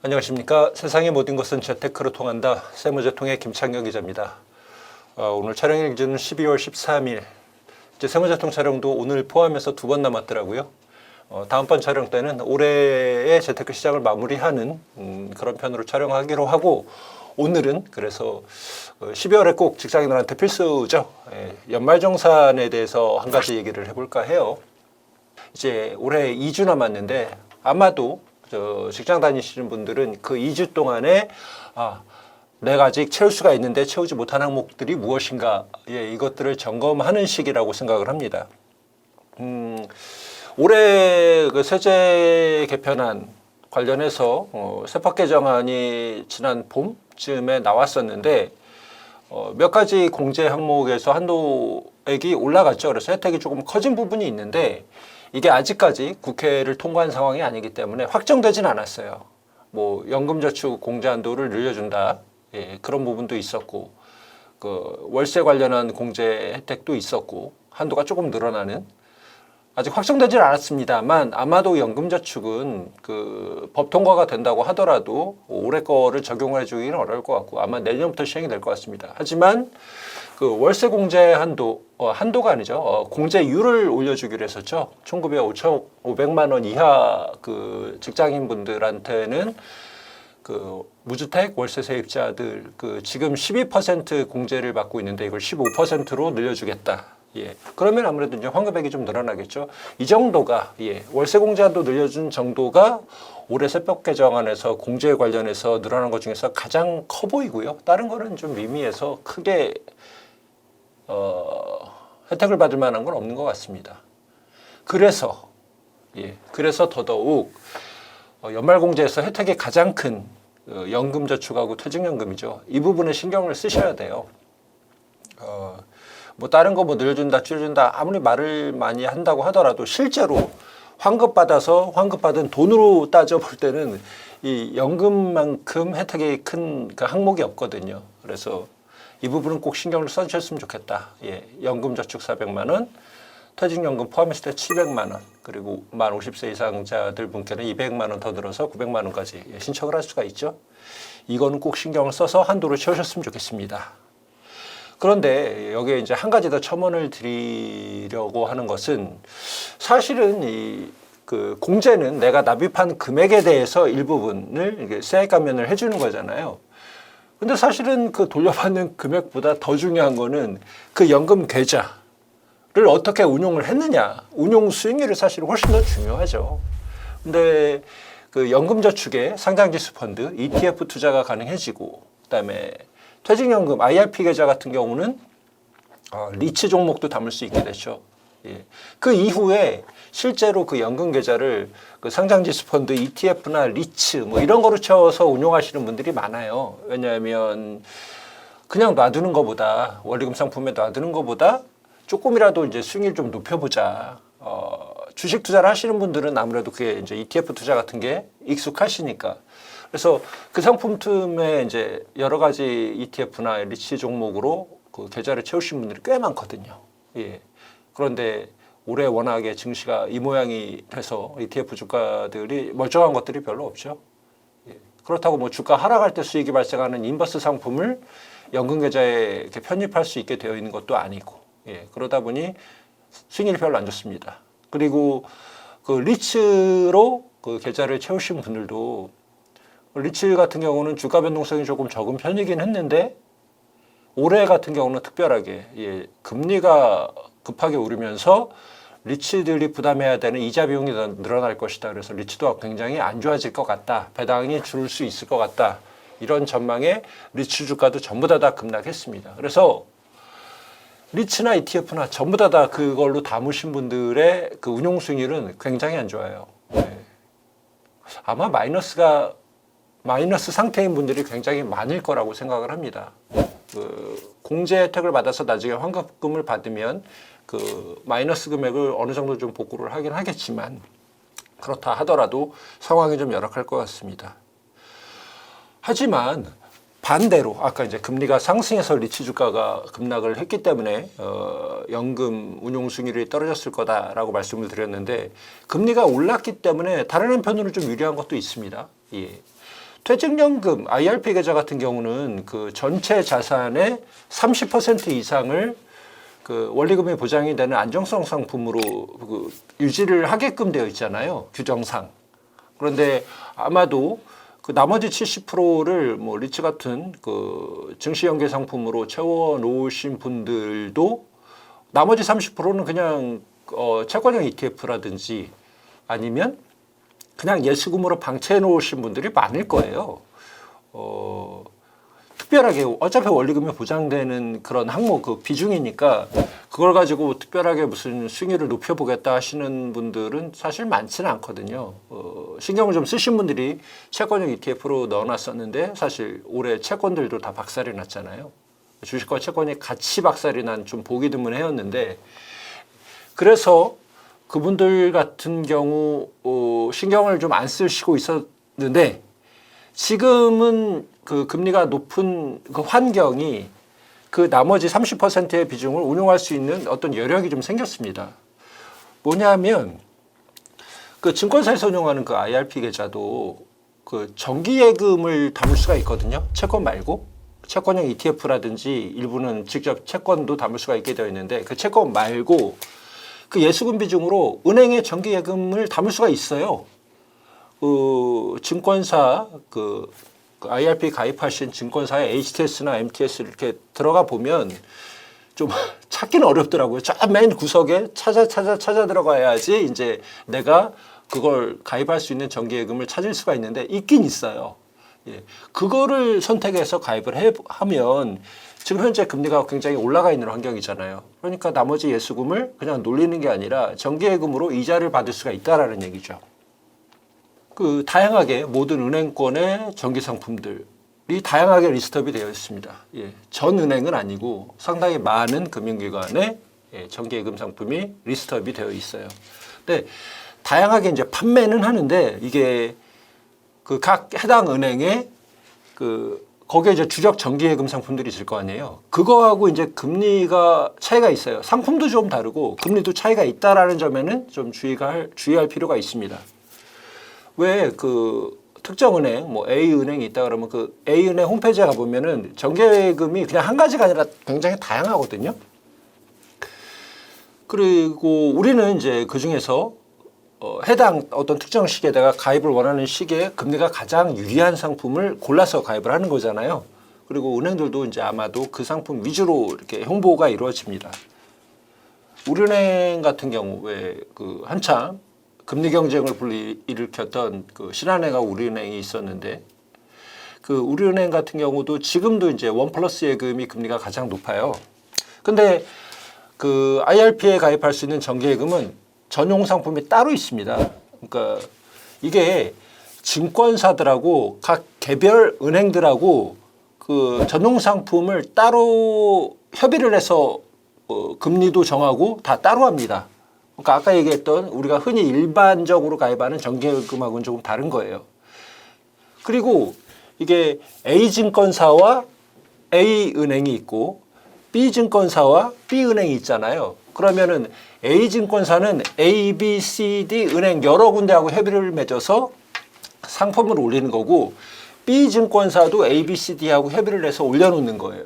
안녕하십니까. 세상의 모든 것은 재테크로 통한다. 세무재통의 김창혁 기자입니다. 오늘 촬영일지는 12월 13일. 이제 세무재통 촬영도 오늘 포함해서 2번 남았더라고요. 다음번 촬영 때는 올해의 재테크 시장을 마무리하는 그런 편으로 촬영하기로 하고, 오늘은 그래서 12월에 꼭 직장인들한테 필수죠. 연말정산에 대해서 한 가지 얘기를 해볼까 해요. 이제 올해 2주 남았는데 아마도 직장 다니시는 분들은 그 2주 동안에 내가 아직 채울 수가 있는데 채우지 못한 항목들이 무엇인가, 이것들을 점검하는 시기라고 생각을 합니다. 올해 그 세제 개편안 관련해서 세법 개정안이 지난 봄쯤에 나왔었는데 몇 가지 공제 항목에서 한도액이 올라갔죠. 그래서 혜택이 조금 커진 부분이 있는데 이게 아직까지 국회를 통과한 상황이 아니기 때문에 확정되진 않았어요. 뭐 연금저축 공제 한도를 늘려준다, 그런 부분도 있었고, 그 월세 관련한 공제 혜택도 있었고, 한도가 조금 늘어나는, 아직 확정되진 않았습니다만 아마도 연금저축은 그 법 통과가 된다고 하더라도 올해 거를 적용을 해주기는 어려울 것 같고 아마 내년부터 시행이 될 것 같습니다. 하지만 그 월세 공제 한도가 아니죠. 공제율을 올려주기로 했었죠. 5,500만 원 이하 그 직장인분들한테는 그 무주택 월세 세입자들 그 지금 12% 공제를 받고 있는데 이걸 15%로 늘려주겠다. 그러면 아무래도 이제 환급액이 좀 늘어나겠죠. 이 정도가, 월세 공제 한도 늘려준 정도가 올해 세법 개정안에서 공제에 관련해서 늘어난 것 중에서 가장 커 보이고요. 다른 거는 좀 미미해서 크게 혜택을 받을 만한 건 없는 것 같습니다. 그래서 더더욱 연말공제에서 혜택이 가장 큰 연금저축하고 퇴직연금이죠. 이 부분에 신경을 쓰셔야 돼요. 뭐 다른 거 뭐 늘려준다, 줄여준다 아무리 말을 많이 한다고 하더라도 실제로 환급받은 돈으로 따져볼 때는 이 연금만큼 혜택이 큰 그 항목이 없거든요. 그래서 이 부분은 꼭 신경을 써주셨으면 좋겠다. 연금저축 400만 원, 퇴직연금 포함했을 때 700만 원, 그리고 만 50세 이상자들 분께는 200만 원 더 늘어서 900만 원까지 신청을 할 수가 있죠. 이거는 꼭 신경을 써서 한도를 채우셨으면 좋겠습니다. 그런데 여기에 이제 한 가지 더 첨언을 드리려고 하는 것은, 사실은 그 공제는 내가 납입한 금액에 대해서 일부분을 세액 감면을 해주는 거잖아요. 근데 사실은 그 돌려받는 금액보다 더 중요한 거는 그 연금 계좌를 어떻게 운용을 했느냐, 운용 수익률이 사실 훨씬 더 중요하죠. 근데 그 연금저축에 상장지수 펀드, ETF 투자가 가능해지고, 그다음에 퇴직연금 IRP 계좌 같은 경우는 리츠 종목도 담을 수 있게 됐죠. 그 이후에 실제로 그 연금 계좌를 그 상장지수 펀드, ETF나 리츠 뭐 이런 거로 채워서 운용하시는 분들이 많아요. 왜냐하면 그냥 놔두는 것보다, 원리금 상품에 놔두는 것보다 조금이라도 이제 수익률 좀 높여보자. 주식 투자를 하시는 분들은 아무래도 그게 이제 ETF 투자 같은 게 익숙하시니까. 그래서 그 상품 틈에 이제 여러 가지 ETF나 리츠 종목으로 그 계좌를 채우신 분들이 꽤 많거든요. 그런데 올해 워낙에 증시가 이 모양이 돼서 ETF 주가들이 멀쩡한 것들이 별로 없죠. 그렇다고 뭐 주가 하락할 때 수익이 발생하는 인버스 상품을 연금 계좌에 이렇게 편입할 수 있게 되어 있는 것도 아니고, 그러다 보니 수익률이 별로 안 좋습니다. 그리고 그 리츠로 그 계좌를 채우신 분들도, 리츠 같은 경우는 주가 변동성이 조금 적은 편이긴 했는데 올해 같은 경우는 특별하게 금리가 급하게 오르면서 리츠들이 부담해야 되는 이자 비용이 늘어날 것이다. 그래서 리츠도 굉장히 안 좋아질 것 같다. 배당이 줄 수 있을 것 같다. 이런 전망에 리츠 주가도 전부 다 급락했습니다. 그래서 리츠나 ETF나 전부 다 그걸로 담으신 분들의 그 운용 수익률은 굉장히 안 좋아요. 아마 마이너스 상태인 분들이 굉장히 많을 거라고 생각을 합니다. 그 공제 혜택을 받아서 나중에 환급금을 받으면 그 마이너스 금액을 어느 정도 좀 복구를 하긴 하겠지만, 그렇다 하더라도 상황이 좀 열악할 것 같습니다. 하지만 반대로 아까 이제 금리가 상승해서 리츠 주가가 급락을 했기 때문에 연금 운용 수익률이 떨어졌을 거다라고 말씀을 드렸는데 금리가 올랐기 때문에 다른 한편으로는 좀 유리한 것도 있습니다. 예. 퇴직연금 IRP 계좌 같은 경우는 그 전체 자산의 30% 이상을 그 원리금이 보장이 되는 안정성 상품으로 그 유지를 하게끔 되어 있잖아요. 규정상. 그런데 아마도 그 나머지 70%를 뭐 리츠 같은 그 증시 연계 상품으로 채워 놓으신 분들도 나머지 30%는 그냥 채권형 ETF라든지 아니면 그냥 예수금으로 방치해 놓으신 분들이 많을 거예요. 특별하게 어차피 원리금이 보장되는 그런 항목 그 비중이니까 그걸 가지고 특별하게 무슨 수익률을 높여보겠다 하시는 분들은 사실 많지는 않거든요. 신경을 좀 쓰신 분들이 채권형 ETF로 넣어놨었는데 사실 올해 채권들도 다 박살이 났잖아요. 주식과 채권이 같이 박살이 난 좀 보기 드문 해였는데 그래서 그분들 같은 경우 신경을 좀 안 쓰시고 있었는데 지금은 그 금리가 높은 그 환경이 그 나머지 30%의 비중을 운용할 수 있는 어떤 여력이 좀 생겼습니다. 뭐냐면 그 증권사에서 운용하는 그 IRP 계좌도 그 정기예금을 담을 수가 있거든요. 채권 말고 채권형 ETF라든지 일부는 직접 채권도 담을 수가 있게 되어 있는데 그 채권 말고 그 예수금 비중으로 은행에 정기예금을 담을 수가 있어요. 그 증권사 그 IRP 가입하신 증권사의 HTS나 MTS 이렇게 들어가 보면 좀 찾기는 어렵더라고요. 저 맨 구석에 찾아 들어가야지 이제 내가 그걸 가입할 수 있는 정기예금을 찾을 수가 있는데 있긴 있어요. 예. 그거를 선택해서 가입을 하면 지금 현재 금리가 굉장히 올라가 있는 환경이잖아요. 그러니까 나머지 예수금을 그냥 놀리는 게 아니라 정기예금으로 이자를 받을 수가 있다라는 얘기죠. 그 다양하게 모든 은행권의 정기 상품들이 다양하게 리스트업이 되어 있습니다. 예, 전 은행은 아니고 상당히 많은 금융기관의 정기예금 상품이 리스트업이 되어 있어요. 근데 다양하게 이제 판매는 하는데 이게 그 각 해당 은행에 그 거기에 이제 주력 정기예금 상품들이 있을 거 아니에요. 그거하고 이제 금리가 차이가 있어요. 상품도 좀 다르고 금리도 차이가 있다라는 점에는 좀 주의할 필요가 있습니다. 왜 그 특정 은행, 뭐 A 은행이 있다 그러면 그 A 은행 홈페이지에 가보면은 정기예금이 그냥 한 가지가 아니라 굉장히 다양하거든요. 그리고 우리는 이제 그 중에서 해당 어떤 특정 시기에다가 가입을 원하는 시기에 금리가 가장 유리한 상품을 골라서 가입을 하는 거잖아요. 그리고 은행들도 이제 아마도 그 상품 위주로 이렇게 홍보가 이루어집니다. 우리은행 같은 경우에 그 한참 금리 경쟁을 불러일으켰던 그 신한은행과 우리은행이 있었는데 그 우리은행 같은 경우도 지금도 이제 원 플러스 예금이 금리가 가장 높아요. 근데 그 IRP에 가입할 수 있는 정기예금은 전용 상품이 따로 있습니다. 그러니까 이게 증권사들하고 각 개별 은행들하고 그 전용 상품을 따로 협의를 해서 금리도 정하고 다 따로 합니다. 그러니까 아까 얘기했던 우리가 흔히 일반적으로 가입하는 정기예금하고는 조금 다른 거예요. 그리고 이게 A증권사와 A은행이 있고 B증권사와 B은행이 있잖아요. 그러면은 A증권사는 A, B, C, D 은행 여러 군데하고 협의를 맺어서 상품을 올리는 거고 B증권사도 A, B, C, D하고 협의를 해서 올려놓는 거예요.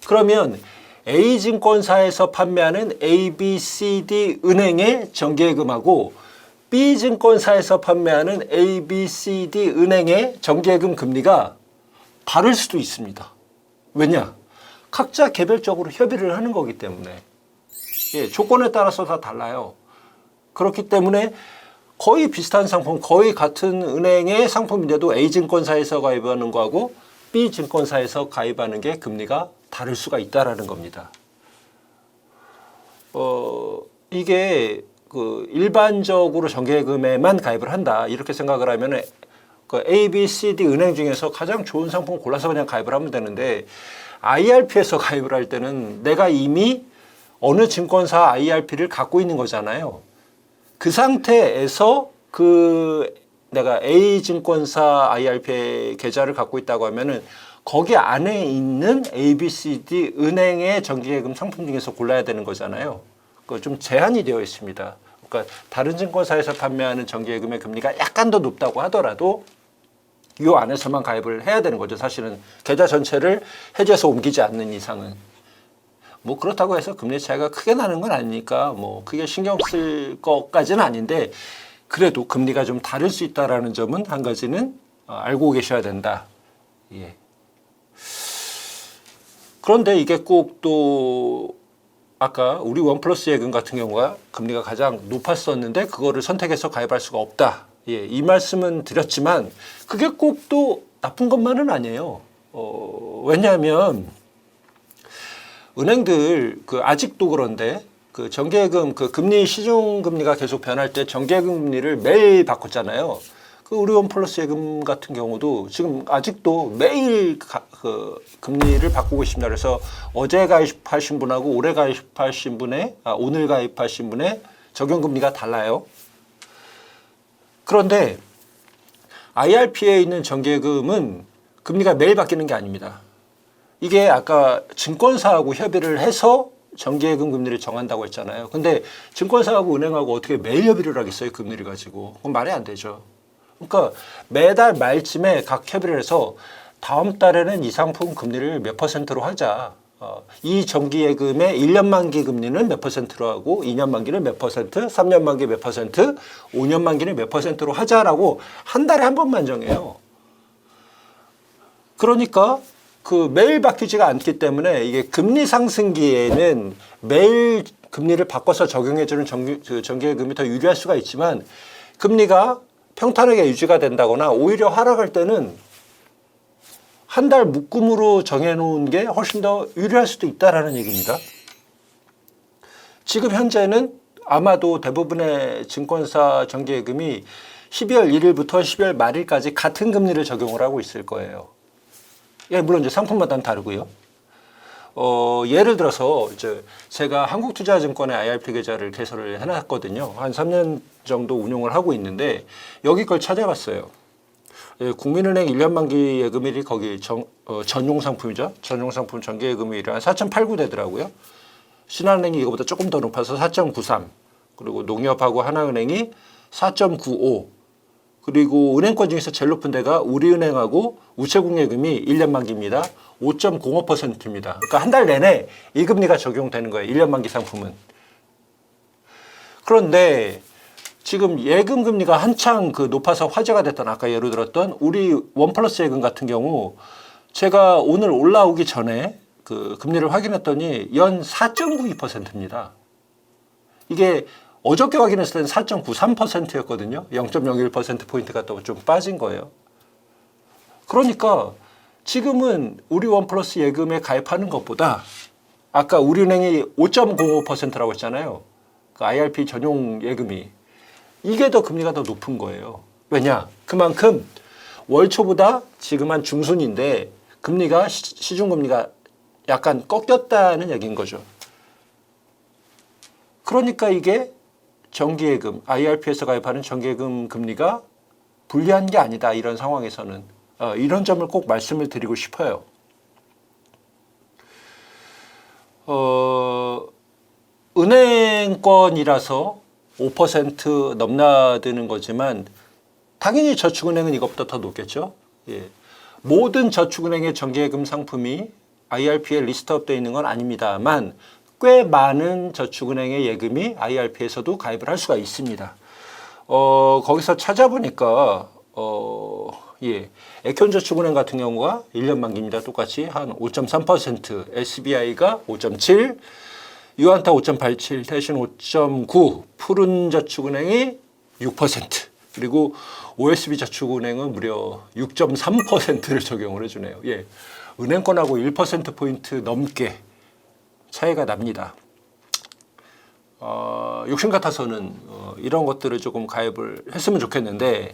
그러면 A증권사에서 판매하는 A, B, C, D 은행의 정기예금하고 B증권사에서 판매하는 A, B, C, D 은행의 정기예금 금리가 다를 수도 있습니다. 왜냐? 각자 개별적으로 협의를 하는 거기 때문에 예, 조건에 따라서 다 달라요. 그렇기 때문에 거의 비슷한 상품, 거의 같은 은행의 상품인데도 A증권사에서 가입하는 거하고 B증권사에서 가입하는 게 금리가 다를 수가 있다라는 겁니다. 이게 그 일반적으로 정기예금에만 가입을 한다 이렇게 생각을 하면 그 A, B, C, D 은행 중에서 가장 좋은 상품 골라서 그냥 가입을 하면 되는데 IRP에서 가입을 할 때는 내가 이미 어느 증권사 IRP를 갖고 있는 거잖아요. 그 상태에서 그 내가 A 증권사 IRP 계좌를 갖고 있다고 하면은 거기 안에 있는 A, B, C, D 은행의 정기예금 상품 중에서 골라야 되는 거잖아요. 그 좀 제한이 되어 있습니다. 그러니까 다른 증권사에서 판매하는 정기예금의 금리가 약간 더 높다고 하더라도 이 안에서만 가입을 해야 되는 거죠. 사실은 계좌 전체를 해지해서 옮기지 않는 이상은. 뭐 그렇다고 해서 금리 차이가 크게 나는 건 아니니까 뭐 크게 신경 쓸 것까지는 아닌데 그래도 금리가 좀 다를 수 있다라는 점은 한 가지는 알고 계셔야 된다. 예. 그런데 이게 꼭 또 아까 우리 원플러스 예금 같은 경우가 금리가 가장 높았었는데 그거를 선택해서 가입할 수가 없다. 예, 이 말씀은 드렸지만 그게 꼭 또 나쁜 것만은 아니에요. 왜냐하면 은행들 그 아직도 그런데 그 정기예금 그 금리 시중 금리가 계속 변할 때 정기예금 금리를 매일 바꿨잖아요. 그 우리 원플러스 예금 같은 경우도 지금 아직도 매일 그 금리를 바꾸고 있습니다. 그래서 어제 가입하신 분하고 올해 가입하신 분의 오늘 가입하신 분의 적용 금리가 달라요. 그런데 IRP에 있는 정기예금은 금리가 매일 바뀌는 게 아닙니다. 이게 아까 증권사하고 협의를 해서 정기예금 금리를 정한다고 했잖아요. 근데 증권사하고 은행하고 어떻게 매일 협의를 하겠어요? 금리를 가지고. 그건 말이 안 되죠. 그러니까 매달 말쯤에 각 협의를 해서 다음 달에는 이 상품 금리를 몇 %로 하자. 이 정기예금의 1년 만기 금리는 몇 %로 하고 2년 만기는 몇 %, 3년 만기 몇 %, 5년 만기는 몇 %로 하자라고 한 달에 한 번만 정해요. 그러니까 그 매일 바뀌지가 않기 때문에 이게 금리 상승기에는 매일 금리를 바꿔서 적용해주는 정기예금이 더 유리할 수가 있지만 금리가 평탄하게 유지가 된다거나 오히려 하락할 때는 한 달 묶음으로 정해놓은 게 훨씬 더 유리할 수도 있다라는 얘기입니다. 지금 현재는 아마도 대부분의 증권사 정기예금이 12월 1일부터 12월 말일까지 같은 금리를 적용을 하고 있을 거예요. 예, 물론 이제 상품마다는 다르고요. 예를 들어서 이제 제가 한국투자증권의 IRP 계좌를 개설을 해놨거든요. 한 3년 정도 운용을 하고 있는데 여기 걸 찾아봤어요. 예, 국민은행 1년 만기 예금일이 거기 전용 상품이죠. 전용 상품 정기예금일이 한 4.89 되더라고요. 신한은행이 이거보다 조금 더 높아서 4.93. 그리고 농협하고 하나은행이 4.95. 그리고 은행권 중에서 제일 높은 데가 우리은행하고 우체국예금이 1년 만기입니다. 5.05%입니다. 그러니까 한 달 내내 이 금리가 적용되는 거예요. 1년 만기 상품은. 그런데 지금 예금 금리가 한창 그 높아서 화제가 됐던 아까 예로 들었던 우리 원플러스 예금 같은 경우 제가 오늘 올라오기 전에 그 금리를 확인했더니 연 4.92%입니다. 이게 어저께 확인했을 때는 4.93%였거든요. 0.01%포인트가 또 좀 빠진 거예요. 그러니까 지금은 우리 원플러스 예금에 가입하는 것보다 아까 우리은행이 5.05%라고 했잖아요. 그 IRP 전용 예금이. 이게 더 금리가 더 높은 거예요. 왜냐? 그만큼 월초보다 지금 한 중순인데 금리가 시중금리가 약간 꺾였다는 얘기인 거죠. 그러니까 이게 정기예금, IRP에서 가입하는 정기예금 금리가 불리한 게 아니다. 이런 상황에서는. 이런 점을 꼭 말씀을 드리고 싶어요. 은행권이라서 5% 넘나드는 거지만 당연히 저축은행은 이것보다 더 높겠죠. 예. 모든 저축은행의 정기예금 상품이 IRP에 리스트업되어 있는 건 아닙니다만 꽤 많은 저축은행의 예금이 IRP에서도 가입을 할 수가 있습니다. 거기서 찾아보니까 예. 에큐온저축은행 같은 경우가 1년 만기입니다. 똑같이 한 5.3%, SBI가 5.7%, 유한타 5.87, 대신 5.9, 푸른저축은행이 6%, 그리고 OSB저축은행은 무려 6.3%를 적용을 해주네요. 예, 은행권하고 1%포인트 넘게 차이가 납니다. 욕심 같아서는 이런 것들을 조금 가입을 했으면 좋겠는데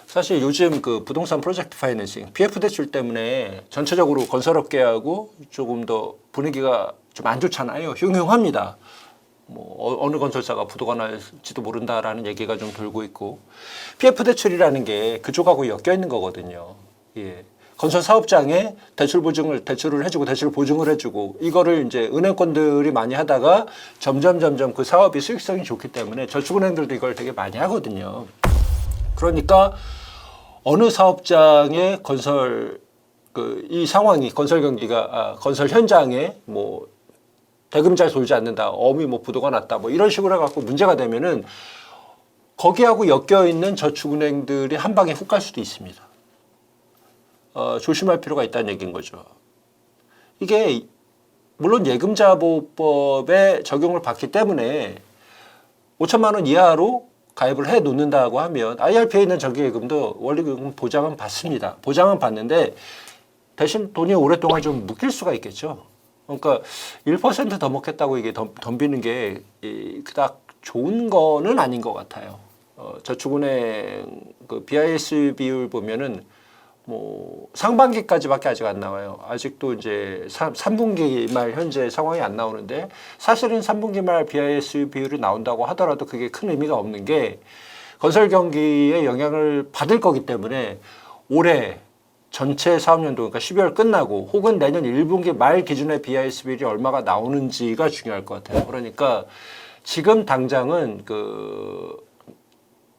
사실 요즘 그 부동산 프로젝트 파이낸싱, PF 대출 때문에 전체적으로 건설업계하고 조금 더 분위기가 좀 안 좋잖아요. 흉흉합니다. 뭐 어느 건설사가 부도가 날지도 모른다라는 얘기가 좀 돌고 있고 PF 대출이라는 게 그쪽하고 엮여 있는 거거든요. 예. 건설 사업장에 대출을 해주고 대출 보증을 해주고 이거를 이제 은행권들이 많이 하다가 점점 그 사업이 수익성이 좋기 때문에 저축은행들도 이걸 되게 많이 하거든요. 그러니까 어느 사업장의 이 상황이 건설 현장에 뭐 대금 잘 돌지 않는다, 어미 뭐 부도가 났다, 뭐 이런 식으로 해갖고 문제가 되면은 거기하고 엮여 있는 저축은행들이 한 방에 훅 갈 수도 있습니다. 조심할 필요가 있다는 얘기인 거죠. 이게 물론 예금자보호법에 적용을 받기 때문에 5천만 원 이하로 가입을 해 놓는다고 하면 IRP에 있는 정기예금도 원리금 보장은 받습니다. 보장은 받는데 대신 돈이 오랫동안 좀 묶일 수가 있겠죠. 그러니까 1% 더 먹겠다고 이게 덤비는 게 그닥 좋은 거는 아닌 것 같아요. 저축은행 그 BIS 비율 보면은 뭐 상반기까지밖에 아직 안 나와요. 아직도 이제 3분기 말 현재 상황이 안 나오는데 사실은 3분기 말 BIS 비율이 나온다고 하더라도 그게 큰 의미가 없는 게 건설 경기에 영향을 받을 거기 때문에 올해 전체 사업연도 그러니까 12월 끝나고 혹은 내년 1분기 말 기준의 BIS 비율이 얼마가 나오는지가 중요할 것 같아요. 그러니까 지금 당장은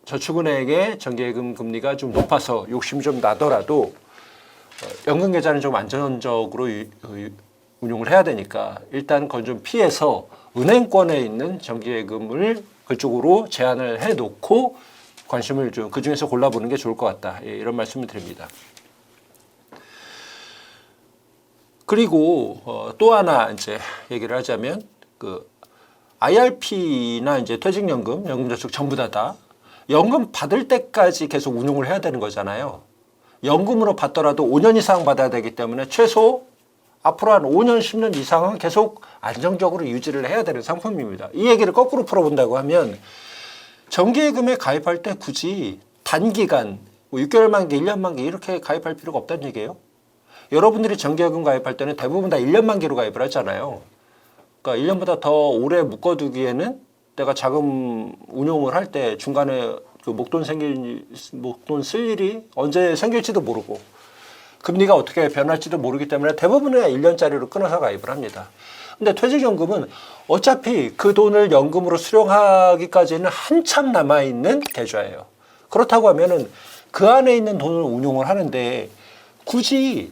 저축은행의 정기예금 금리가 좀 높아서 욕심 좀 나더라도 연금 계좌는 좀 안전적으로 운용을 해야 되니까 일단 그건 좀 피해서 은행권에 있는 정기예금을 그쪽으로 제한을 해놓고 관심을 좀 그중에서 골라보는 게 좋을 것 같다. 이런 말씀을 드립니다. 그리고 또 하나 이제 얘기를 하자면 IRP나 이제 퇴직연금, 연금저축 전부 다 연금 받을 때까지 계속 운용을 해야 되는 거잖아요. 연금으로 받더라도 5년 이상 받아야 되기 때문에 최소 앞으로 한 5년, 10년 이상은 계속 안정적으로 유지를 해야 되는 상품입니다. 이 얘기를 거꾸로 풀어본다고 하면 정기예금에 가입할 때 굳이 단기간, 6개월 만기, 1년 만기 이렇게 가입할 필요가 없다는 얘기예요. 여러분들이 정기예금 가입할 때는 대부분 다 1년 만기로 가입을 하잖아요. 그러니까 1년보다 더 오래 묶어두기에는 내가 자금 운용을 할 때 중간에 목돈 쓸 일이 언제 생길지도 모르고 금리가 어떻게 변할지도 모르기 때문에 대부분은 1년짜리로 끊어서 가입을 합니다. 근데 퇴직연금은 어차피 그 돈을 연금으로 수령하기까지는 한참 남아있는 계좌예요. 그렇다고 하면은 그 안에 있는 돈을 운용을 하는데 굳이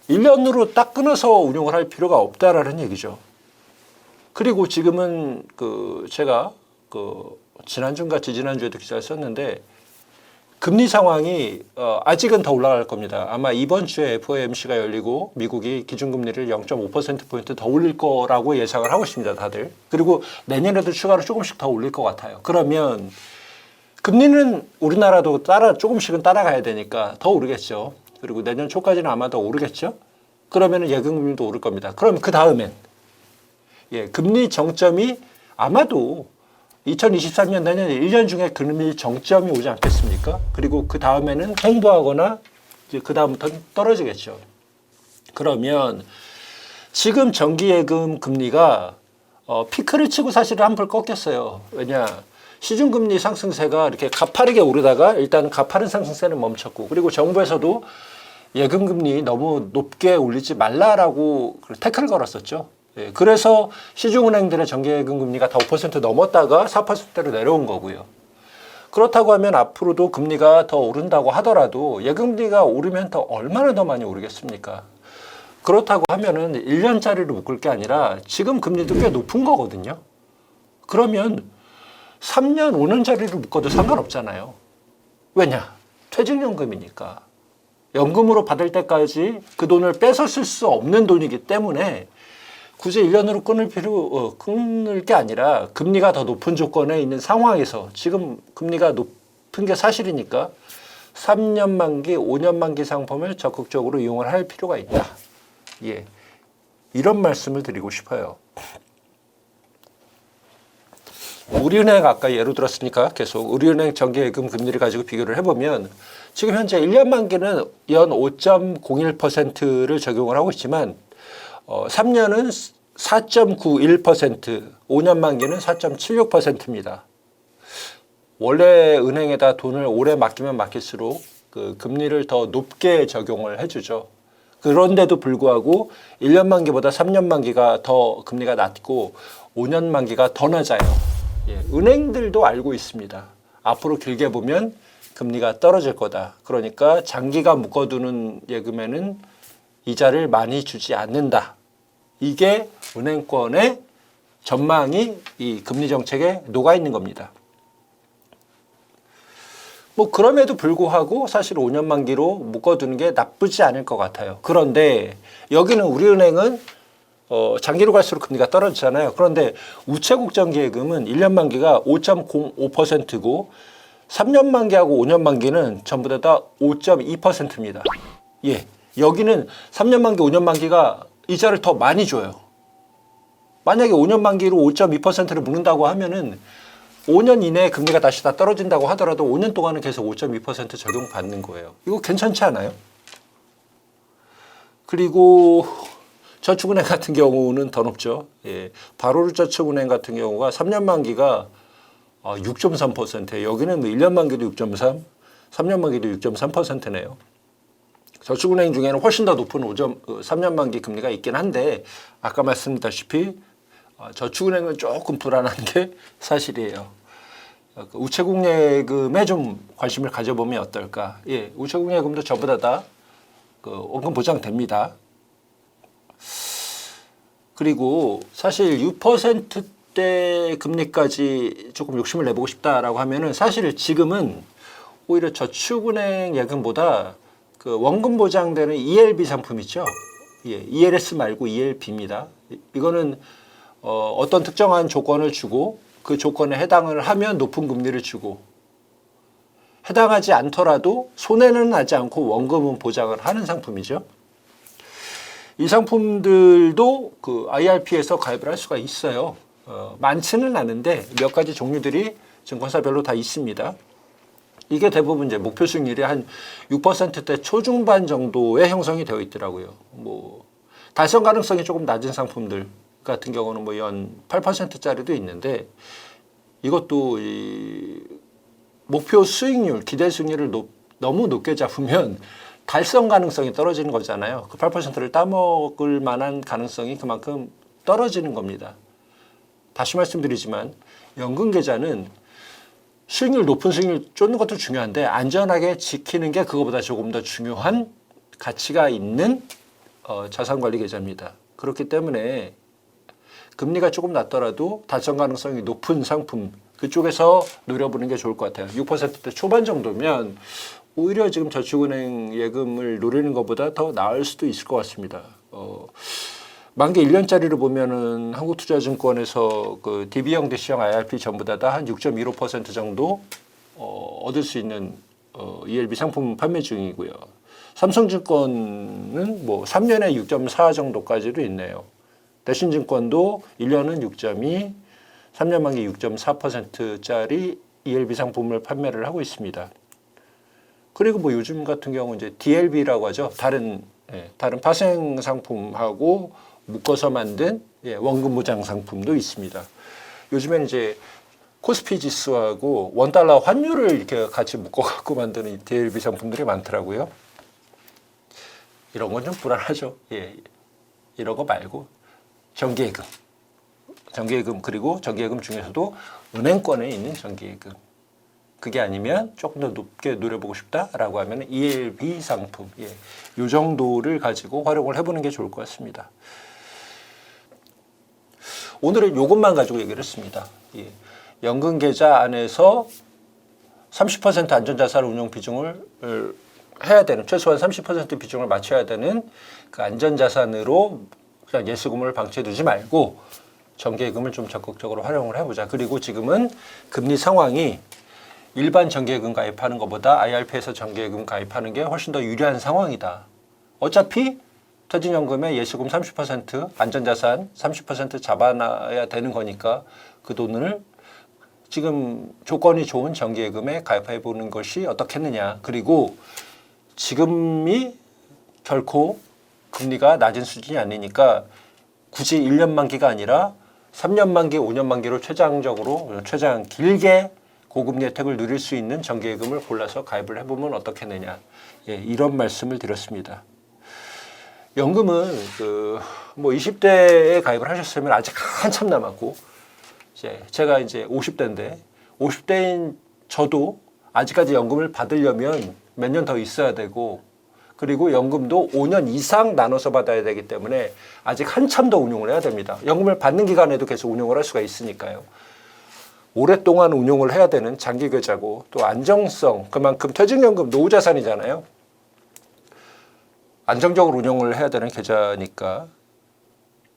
1년으로 딱 끊어서 운용을 할 필요가 없다라는 얘기죠. 그리고 지금은 제가 지난주인가 지지난주에도 기사를 썼는데 금리 상황이 아직은 더 올라갈 겁니다. 아마 이번 주에 FOMC가 열리고 미국이 기준금리를 0.5%포인트 더 올릴 거라고 예상을 하고 있습니다. 다들. 그리고 내년에도 추가로 조금씩 더 올릴 것 같아요. 그러면 금리는 우리나라도 조금씩은 따라가야 되니까 더 오르겠죠. 그리고 내년 초까지는 아마 더 오르겠죠. 그러면 예금금리도 오를 겁니다. 그럼 그 다음엔 금리 정점이 아마도 2023년 내년 1년 중에 금리 정점이 오지 않겠습니까? 그리고 그 다음에는 횡보하거나 이제 그 다음부터는 떨어지겠죠. 그러면 지금 정기예금 금리가 피크를 치고 사실은 한풀 꺾였어요. 왜냐? 시중금리 상승세가 이렇게 가파르게 오르다가 일단 가파른 상승세는 멈췄고 그리고 정부에서도 예금금리 너무 높게 올리지 말라라고 태클을 걸었었죠. 그래서 시중은행들의 정기예금 금리가 다 5% 넘었다가 4%대로 내려온 거고요. 그렇다고 하면 앞으로도 금리가 더 오른다고 하더라도 예금금리가 오르면 더 얼마나 더 많이 오르겠습니까? 그렇다고 하면은 1년짜리로 묶을 게 아니라 지금 금리도 꽤 높은 거거든요. 그러면 3년, 5년짜리로 묶어도 상관없잖아요. 왜냐? 퇴직연금이니까. 연금으로 받을 때까지 그 돈을 뺏어 쓸 수 없는 돈이기 때문에 굳이 1년으로 끊을 게 아니라 금리가 더 높은 조건에 있는 상황에서 지금 금리가 높은 게 사실이니까 3년 만기, 5년 만기 상품을 적극적으로 이용을 할 필요가 있다. 이런 말씀을 드리고 싶어요. 우리은행 아까 예로 들었으니까 계속 우리은행 정기예금 금리를 가지고 비교를 해보면 지금 현재 1년 만기는 연 5.01%를 적용을 하고 있지만 3년은 4.91%, 5년 만기는 4.76%입니다. 원래 은행에다 돈을 오래 맡기면 맡길수록 그 금리를 더 높게 적용을 해주죠. 그런데도 불구하고 1년 만기보다 3년 만기가 더 금리가 낮고 5년 만기가 더 낮아요. 예, 은행들도 알고 있습니다. 앞으로 길게 보면 금리가 떨어질 거다. 그러니까 장기가 묶어두는 예금에는 이자를 많이 주지 않는다. 이게 은행권의 전망이 이 금리 정책에 녹아 있는 겁니다. 뭐 그럼에도 불구하고 사실 5년 만기로 묶어두는 게 나쁘지 않을 것 같아요. 그런데 여기는 우리은행은 장기로 갈수록 금리가 떨어지잖아요. 그런데 우체국정기예금은 1년 만기가 5.05%고 3년 만기하고 5년 만기는 전부 다 5.2%입니다. 예, 여기는 3년 만기, 5년 만기가 이자를 더 많이 줘요. 만약에 5년 만기로 5.2%를 묶는다고 하면은 5년 이내에 금리가 다시 다 떨어진다고 하더라도 5년 동안은 계속 5.2% 적용받는 거예요. 이거 괜찮지 않아요? 그리고 저축은행 같은 경우는 더 높죠. 예, 바로르 저축은행 같은 경우가 3년 만기가 6.3%예요. 여기는 1년 만기도 6.3, 3년 만기도 6.3%네요. 저축은행 중에는 훨씬 더 높은 3년 만기 금리가 있긴 한데 아까 말씀드렸다시피 저축은행은 조금 불안한 게 사실이에요. 우체국 예금에 좀 관심을 가져보면 어떨까? 예, 우체국 예금도 저보다 다 원금 보장됩니다. 그리고 사실 6%대 금리까지 조금 욕심을 내보고 싶다라고 하면은 사실 지금은 오히려 저축은행 예금보다 그 원금 보장되는 ELB 상품 있죠? 예, ELS 말고 ELB입니다. 이거는 어떤 특정한 조건을 주고 그 조건에 해당을 하면 높은 금리를 주고 해당하지 않더라도 손해는 나지 않고 원금은 보장을 하는 상품이죠. 이 상품들도 그 IRP에서 가입을 할 수가 있어요. 많지는 않은데 몇 가지 종류들이 증권사별로 다 있습니다. 이게 대부분 이제 목표 수익률이 한 6%대 초중반 정도의 형성이 되어 있더라고요. 뭐 달성 가능성이 조금 낮은 상품들 같은 경우는 뭐 연 8%짜리도 있는데 이것도 이 목표 수익률, 기대 수익률을 너무 높게 잡으면 달성 가능성이 떨어지는 거잖아요. 그 8%를 따먹을 만한 가능성이 그만큼 떨어지는 겁니다. 다시 말씀드리지만 연금 계좌는 수익률 높은 수익률 쫓는 것도 중요한데 안전하게 지키는 게 그거보다 조금 더 중요한 가치가 있는 자산관리 계좌입니다. 그렇기 때문에 금리가 조금 낮더라도 달성 가능성이 높은 상품 그쪽에서 노려보는 게 좋을 것 같아요. 6%대 초반 정도면 오히려 지금 저축은행 예금을 노리는 것보다 더 나을 수도 있을 것 같습니다. 만기 1년짜리를 보면은 한국투자증권에서 그 DB형, DC형, IRP 전부 다 한 6.15% 정도 얻을 수 있는 ELB 상품 판매 중이고요. 삼성증권은 뭐 3년에 6.4 정도까지도 있네요. 대신증권도 1년은 6.2, 3년 만기 6.4%짜리 ELB 상품을 판매를 하고 있습니다. 그리고 뭐 요즘 같은 경우 이제 DLB라고 하죠. 다른 파생 상품하고 묶어서 만든 원금 보장 상품도 있습니다. 요즘에는 이제 코스피 지수하고 원달러 환율을 이렇게 같이 묶어갖고 만드는 DLB 상품들이 많더라고요. 이런 건 좀 불안하죠. 예, 이런 거 말고 정기예금 그리고 정기예금 중에서도 은행권에 있는 정기예금. 그게 아니면 조금 더 높게 노려보고 싶다라고 하면 ELB 상품, 이 정도를 가지고 활용을 해보는 게 좋을 것 같습니다. 오늘은 이것만 가지고 얘기를 했습니다. 연금 계좌 안에서 30% 안전자산 운용 비중을 해야 되는 최소한 30% 비중을 맞춰야 되는 그 안전자산으로 그냥 예수금을 방치해두지 말고 정기예금을 좀 적극적으로 활용을 해보자. 그리고 지금은 금리 상황이 일반 정기예금 가입하는 것보다 IRP에서 정기예금 가입하는 게 훨씬 더 유리한 상황이다. 어차피 퇴직연금의 예수금 30%, 안전자산 30% 잡아놔야 되는 거니까 그 돈을 지금 조건이 좋은 정기예금에 가입해 보는 것이 어떻겠느냐. 그리고 지금이 결코 금리가 낮은 수준이 아니니까 굳이 1년 만기가 아니라 3년 만기, 5년 만기로 최장 길게 고금리 혜택을 누릴 수 있는 정기예금을 골라서 가입을 해보면 어떻겠느냐. 예, 이런 말씀을 드렸습니다. 연금은 뭐 20대에 가입을 하셨으면 아직 한참 남았고, 제가 이제 50대인데 50대인 저도 아직까지 연금을 받으려면 몇 년 더 있어야 되고, 그리고 연금도 5년 이상 나눠서 받아야 되기 때문에 아직 한참 더 운용을 해야 됩니다. 연금을 받는 기간에도 계속 운용을 할 수가 있으니까요. 오랫동안 운용을 해야 되는 장기 계좌고, 또 안정성, 그만큼 퇴직연금 노후자산이잖아요. 안정적으로 운용을 해야 되는 계좌니까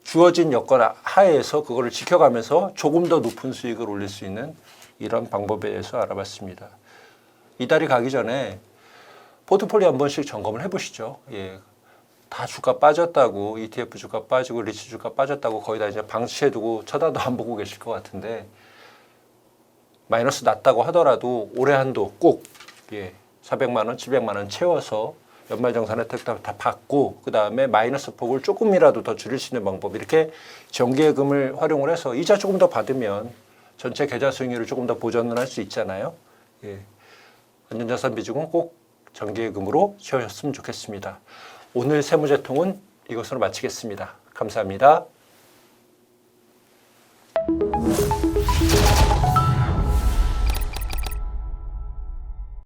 주어진 여건 하에서 그거를 지켜가면서 조금 더 높은 수익을 올릴 수 있는 이런 방법에 대해서 알아봤습니다. 이달이 가기 전에 포트폴리오 한 번씩 점검을 해보시죠. 예, 다 주가 빠졌다고, ETF 주가 빠지고 리츠 주가 빠졌다고 거의 다 이제 방치해두고 쳐다도 안 보고 계실 것 같은데, 마이너스 났다고 하더라도 올해 한도 꼭 400만 원, 700만 원 채워서 연말정산 혜택 다 받고, 그 다음에 마이너스 폭을 조금이라도 더 줄일 수 있는 방법, 이렇게 정기예금을 활용을 해서 이자 조금 더 받으면 전체 계좌 수익률을 조금 더 보전을 할 수 있잖아요. 예. 안전자산 비중은 꼭 정기예금으로 채우셨으면 좋겠습니다. 오늘 세무재통은 이것으로 마치겠습니다. 감사합니다.